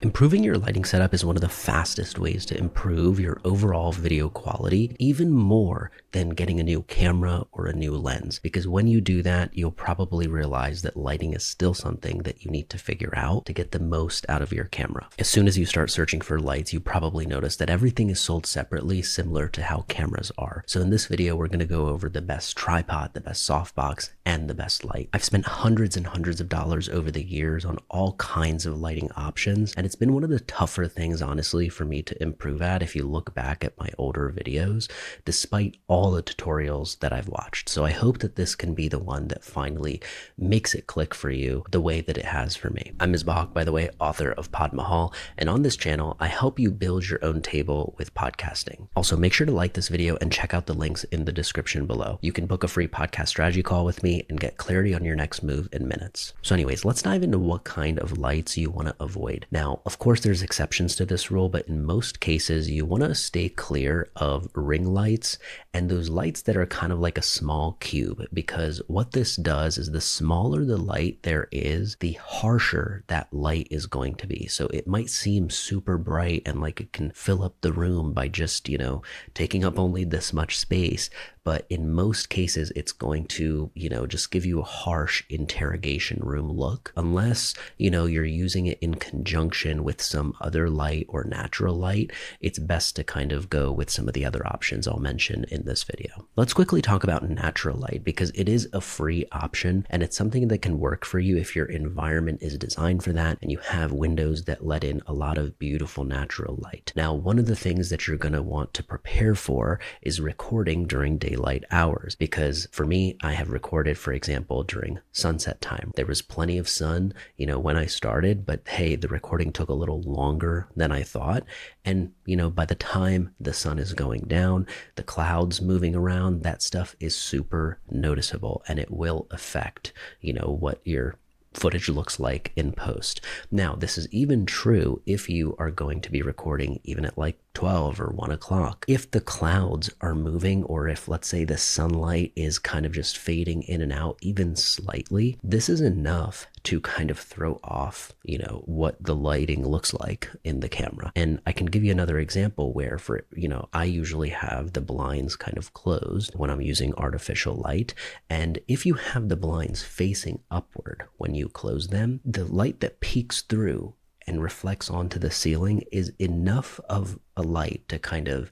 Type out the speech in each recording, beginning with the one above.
Improving your lighting setup is one of the fastest ways to improve your overall video quality, even more than getting a new camera or a new lens. Because when you do that, you'll probably realize that lighting is still something that you need to figure out to get the most out of your camera. As soon as you start searching for lights, you probably notice that everything is sold separately, similar to how cameras are. So in this video, we're going to go over the best tripod, the best softbox, and the best light. I've spent hundreds and hundreds of dollars over the years on all kinds of lighting options, and it's been one of the tougher things, honestly, for me to improve at if you look back at my older videos, despite all the tutorials that I've watched. So I hope that this can be the one that finally makes it click for you the way that it has for me. I'm Misbah Haque, by the way, author of Pod Mahal, and on this channel, I help you build your own table with podcasting. Also, make sure to like this video and check out the links in the description below. You can book a free podcast strategy call with me and get clarity on your next move in minutes. So anyways, let's dive into what kind of lights you want to avoid. Now, of course, there's exceptions to this rule, but in most cases, you want to stay clear of ring lights and those lights that are kind of like a small cube, because what this does is the smaller the light there is, the harsher that light is going to be. So it might seem super bright and like it can fill up the room by just, taking up only this much space. But in most cases, it's going to, just give you a harsh interrogation room look, unless, you're using it in conjunction with some other light or natural light. It's best to kind of go with some of the other options I'll mention in this video. Let's quickly talk about natural light, because it is a free option and it's something that can work for you if your environment is designed for that and you have windows that let in a lot of beautiful natural light. Now, one of the things that you're going to want to prepare for is recording during daylight hours, because for me, I have recorded, for example, during sunset time. There was plenty of sun, when I started, but hey, the recording took a little longer than I thought. And, by the time the sun is going down, the clouds moving around, that stuff is super noticeable and it will affect, what your footage looks like in post. Now, this is even true if you are going to be recording even at like 12 or 1 o'clock. If the clouds are moving, or if, let's say, the sunlight is kind of just fading in and out even slightly, this is enough to kind of throw off, what the lighting looks like in the camera. And I can give you another example where I usually have the blinds kind of closed when I'm using artificial light. And if you have the blinds facing upward when you close them, the light that peeks through and reflects onto the ceiling is enough of a light to kind of,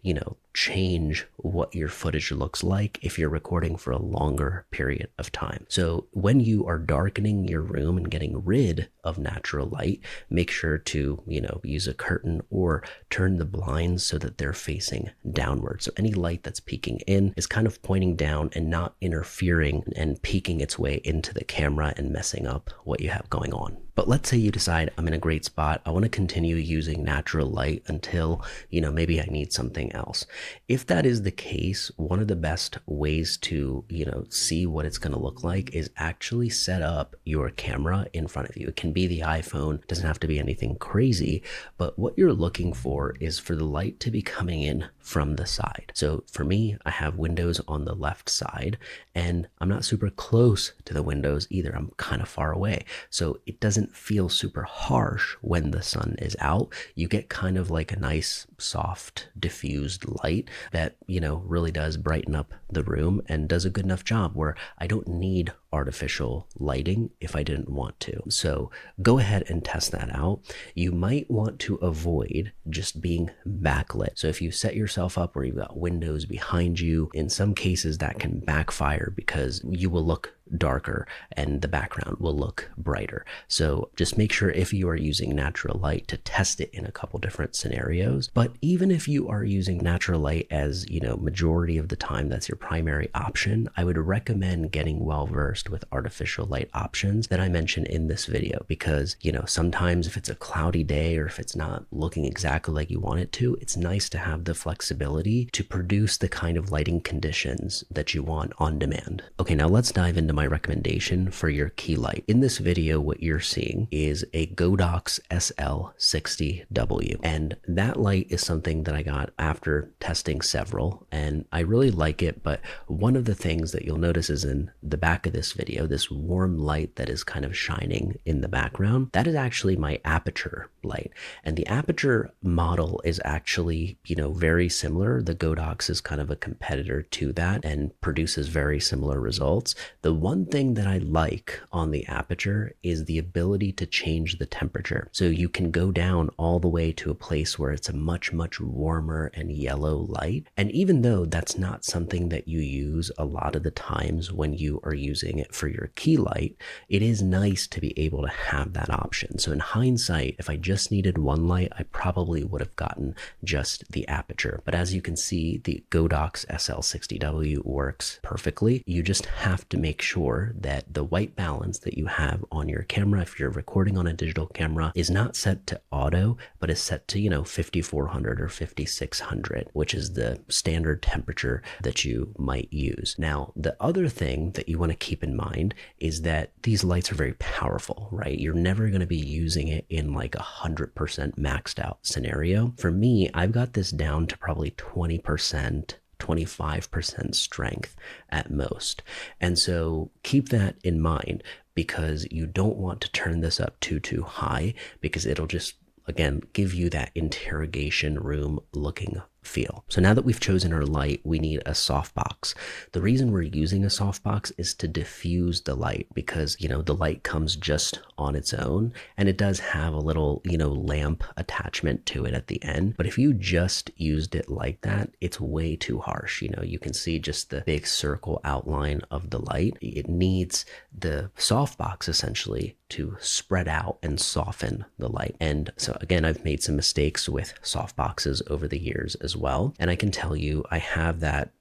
change what your footage looks like if you're recording for a longer period of time. So when you are darkening your room and getting rid of natural light, make sure to, use a curtain or turn the blinds so that they're facing downward. So any light that's peeking in is kind of pointing down and not interfering and peeking its way into the camera and messing up what you have going on. But let's say you decide I'm in a great spot. I want to continue using natural light until, maybe I need something else. If that is the case, one of the best ways to, see what it's going to look like is actually set up your camera in front of you. It can be the iPhone, doesn't have to be anything crazy, but what you're looking for is for the light to be coming in from the side. So for me, I have windows on the left side and I'm not super close to the windows either. I'm kind of far away. So it doesn't feel super harsh when the sun is out. You get kind of like a nice, soft, diffused light that, really does brighten up the room and does a good enough job where I don't need artificial lighting if I didn't want to. So go ahead and test that out. You might want to avoid just being backlit. So if you set yourself up where you've got windows behind you, in some cases that can backfire because you will look darker and the background will look brighter. So just make sure if you are using natural light to test it in a couple different scenarios. But even if you are using natural light as, majority of the time, that's your primary option, I would recommend getting well versed with artificial light options that I mentioned in this video, because, sometimes if it's a cloudy day or if it's not looking exactly like you want it to, it's nice to have the flexibility to produce the kind of lighting conditions that you want on demand. Okay, now let's dive into my recommendation for your key light. In this video, what you're seeing is a Godox SL60W. And that light is something that I got after testing several, and I really like it. But one of the things that you'll notice is in the back of this video, this warm light that is kind of shining in the background, that is actually my aperture light. And the aperture model is actually, very similar. The Godox is kind of a competitor to that and produces very similar results. The one thing that I like on the aperture is the ability to change the temperature. So you can go down all the way to a place where it's a much, much warmer and yellow light. And even though that's not something that you use a lot of the times when you are using it for your key light, it is nice to be able to have that option. So in hindsight, if I just needed one light, I probably would have gotten just the aperture. But as you can see, the Godox SL60W works perfectly. You just have to make sure that the white balance that you have on your camera, if you're recording on a digital camera, is not set to auto, but is set to, 5400 or 5600, which is the standard temperature that you might use. Now, the other thing that you want to keep in mind is that these lights are very powerful, right? You're never going to be using it in like 100% maxed out scenario. For me, I've got this down to probably 20%, 25% strength at most. And so keep that in mind, because you don't want to turn this up too high, because it'll just, again, give you that interrogation room looking feel. So now that we've chosen our light, we need a softbox. The reason we're using a softbox is to diffuse the light, because, the light comes just on its own, and it does have a little, lamp attachment to it at the end. But if you just used it like that, it's way too harsh. You can see just the big circle outline of the light. It needs the softbox essentially to spread out and soften the light. And so again, I've made some mistakes with softboxes over the years as well. And I can tell you, I have that,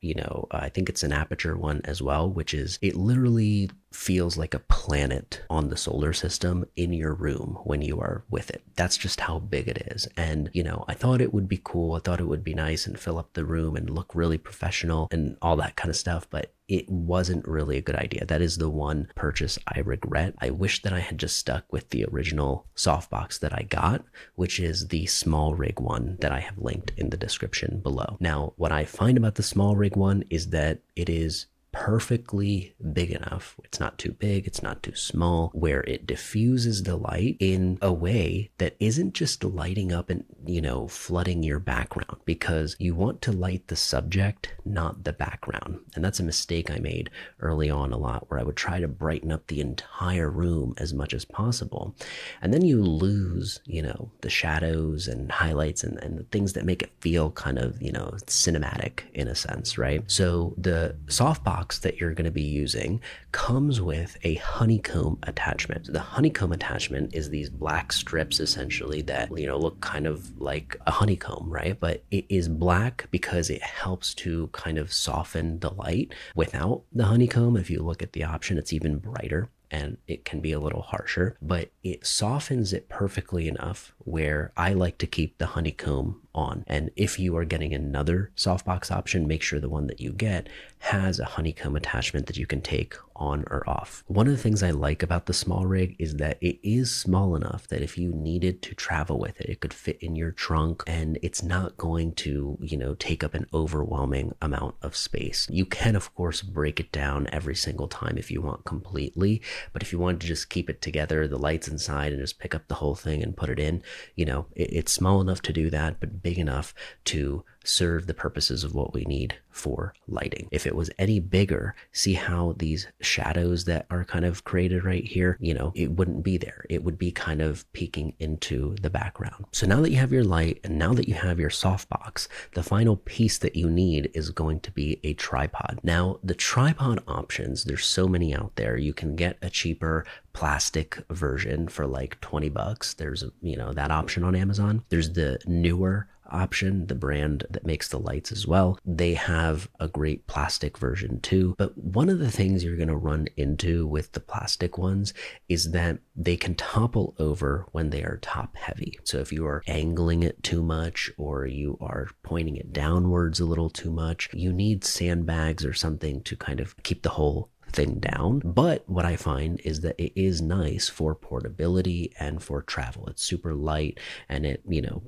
I think it's an aperture one as well, which is, it literally feels like a planet on the solar system in your room when you are with it. That's just how big it is. And, I thought it would be cool. I thought it would be nice and fill up the room and look really professional and all that kind of stuff. But it wasn't really a good idea. That is the one purchase I regret. I wish that I had just stuck with the original softbox that I got, which is the small rig one that I have linked in the description below. Now, what I find about the small rig one is that it is perfectly big enough. It's not too big, it's not too small, where it diffuses the light in a way that isn't just lighting up and, flooding your background, because you want to light the subject, not the background. And that's a mistake I made early on a lot, where I would try to brighten up the entire room as much as possible. And then you lose, the shadows and highlights and the things that make it feel kind of, cinematic in a sense, right? So the softbox that you're going to be using comes with a honeycomb attachment. The honeycomb attachment is these black strips essentially that, look kind of like a honeycomb, right? But it is black because it helps to kind of soften the light. Without the honeycomb, if you look at the option, it's even brighter and it can be a little harsher, but it softens it perfectly enough where I like to keep the honeycomb on. And if you are getting another softbox option, make sure the one that you get has a honeycomb attachment that you can take on or off. One of the things I like about the small rig is that it is small enough that if you needed to travel with it, it could fit in your trunk, and it's not going to, take up an overwhelming amount of space. You can, of course, break it down every single time if you want completely, but if you wanted to just keep it together, the lights inside, and just pick up the whole thing and put it in, it's small enough to do that, but big enough to serve the purposes of what we need for lighting. If it was any bigger, see how these shadows that are kind of created right here, it wouldn't be there. It would be kind of peeking into the background. So now that you have your light and now that you have your softbox, the final piece that you need is going to be a tripod. Now, the tripod options, there's so many out there. You can get a cheaper plastic version for like $20. There's, that option on Amazon. There's the newer option, the brand that makes the lights as well. They have a great plastic version too. But one of the things you're going to run into with the plastic ones is that they can topple over when they are top heavy. So if you are angling it too much or you are pointing it downwards a little too much, you need sandbags or something to kind of keep the whole thing down. But what I find is that it is nice for portability and for travel. It's super light, and it,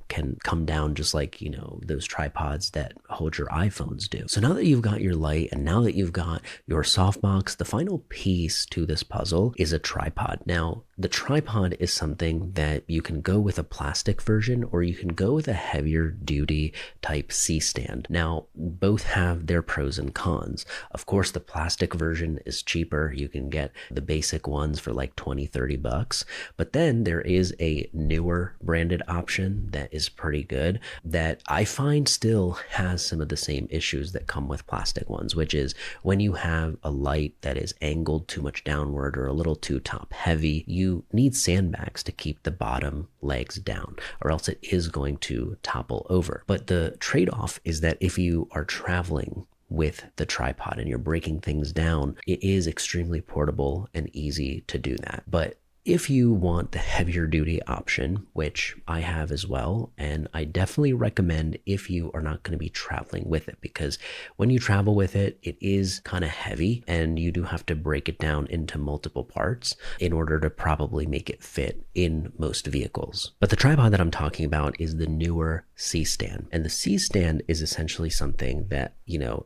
can come down just like, those tripods that hold your iPhones do. So now that you've got your light and now that you've got your softbox, the final piece to this puzzle is a tripod. Now, the tripod is something that you can go with a plastic version, or you can go with a heavier duty type C-stand. Now, both have their pros and cons. Of course, the plastic version is cheaper. You can get the basic ones for like 20-30 bucks. But then there is a newer branded option that is pretty good that I find still has some of the same issues that come with plastic ones, which is when you have a light that is angled too much downward or a little too top heavy, you need sandbags to keep the bottom legs down, or else it is going to topple over. But the trade-off is that if you are traveling with the tripod and you're breaking things down, it is extremely portable and easy to do that. But if you want the heavier duty option, which I have as well, and I definitely recommend if you are not going to be traveling with it, because when you travel with it, it is kind of heavy and you do have to break it down into multiple parts in order to probably make it fit in most vehicles. But the tripod that I'm talking about is the newer C-stand. And the C-stand is essentially something that,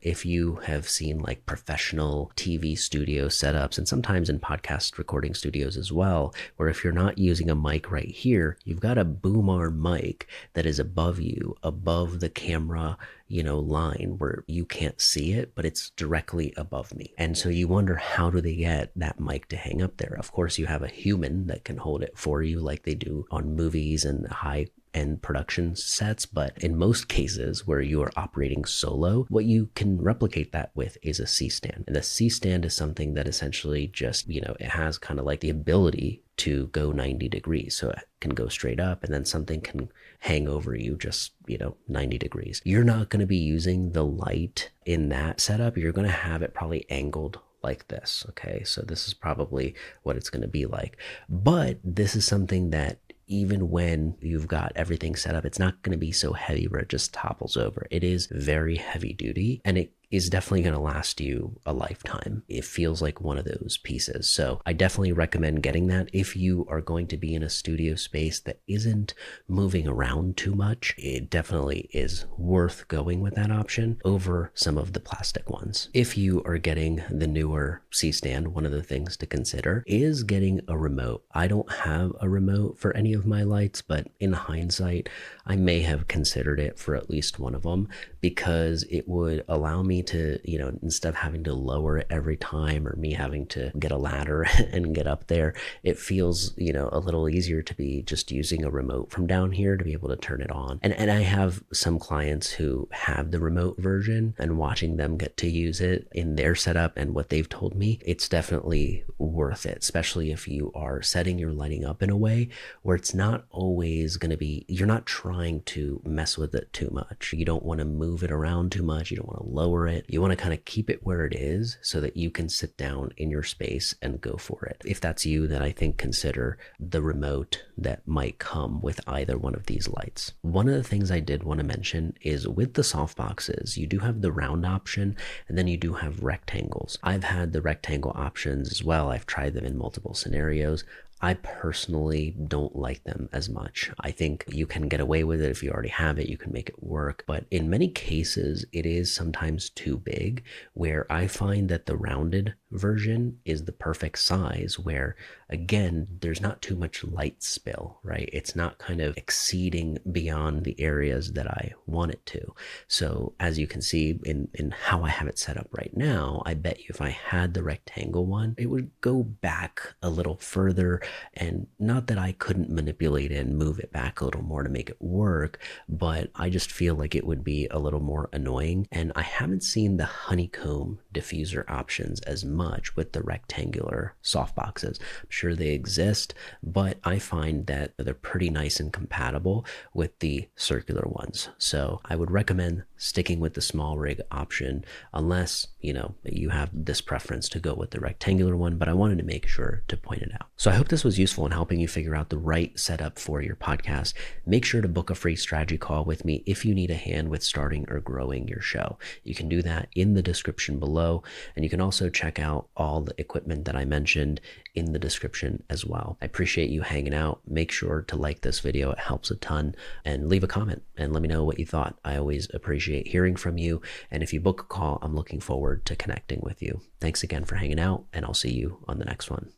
if you have seen like professional TV studio setups, and sometimes in podcast recording studios as well, where if you're not using a mic right here, you've got a boom arm mic that is above you, above the camera, line where you can't see it, but it's directly above me. And so you wonder, how do they get that mic to hang up there? Of course, you have a human that can hold it for you like they do on movies and high-end production sets, but in most cases where you are operating solo, what you can replicate that with is a C-stand. And the C-stand is something that essentially just, it has kind of like the ability to go 90 degrees. So it can go straight up, and then something can hang over you just, 90 degrees. You're not going to be using the light in that setup. You're going to have it probably angled like this. Okay. So this is probably what it's going to be like. But this is something that even when you've got everything set up, it's not going to be so heavy where it just topples over. It is very heavy duty, and it is definitely going to last you a lifetime. It feels like one of those pieces. So I definitely recommend getting that if you are going to be in a studio space that isn't moving around too much. It definitely is worth going with that option over some of the plastic ones. If you are getting the newer C-stand, one of the things to consider is getting a remote. I don't have a remote for any of my lights, but in hindsight, I may have considered it for at least one of them, because it would allow me to, instead of having to lower it every time or me having to get a ladder and get up there, it feels, a little easier to be just using a remote from down here to be able to turn it on. And I have some clients who have the remote version, and watching them get to use it in their setup and what they've told me, it's definitely worth it, especially if you are setting your lighting up in a way where it's not always going to be, you're not trying to mess with it too much. You don't want to move it around too much. You don't want to lower it. You want to kind of keep it where it is so that you can sit down in your space and go for it. If that's you, then I think consider the remote that might come with either one of these lights. One of the things I did want to mention is with the softboxes, you do have the round option, and then you do have rectangles. I've had the rectangle options as well. I've tried them in multiple scenarios. I personally don't like them as much. I think you can get away with it if you already have it, you can make it work. But in many cases, it is sometimes too big, where I find that the rounded version is the perfect size, where again, there's not too much light spill, right? It's not kind of exceeding beyond the areas that I want it to. So as you can see in how I have it set up right now, I bet you if I had the rectangle one, it would go back a little further. And not that I couldn't manipulate it and move it back a little more to make it work, but I just feel like it would be a little more annoying. And I haven't seen the honeycomb diffuser options as much with the rectangular softboxes. I'm sure they exist, but I find that they're pretty nice and compatible with the circular ones. So I would recommend sticking with the small rig option unless, you have this preference to go with the rectangular one, but I wanted to make sure to point it out. So I hope this this was useful in helping you figure out the right setup for your podcast, make sure to book a free strategy call with me if you need a hand with starting or growing your show. You can do that in the description below, and you can also check out all the equipment that I mentioned in the description as well. I appreciate you hanging out. Make sure to like this video. It helps a ton, and leave a comment and let me know what you thought. I always appreciate hearing from you. And if you book a call, I'm looking forward to connecting with you. Thanks again for hanging out, and I'll see you on the next one.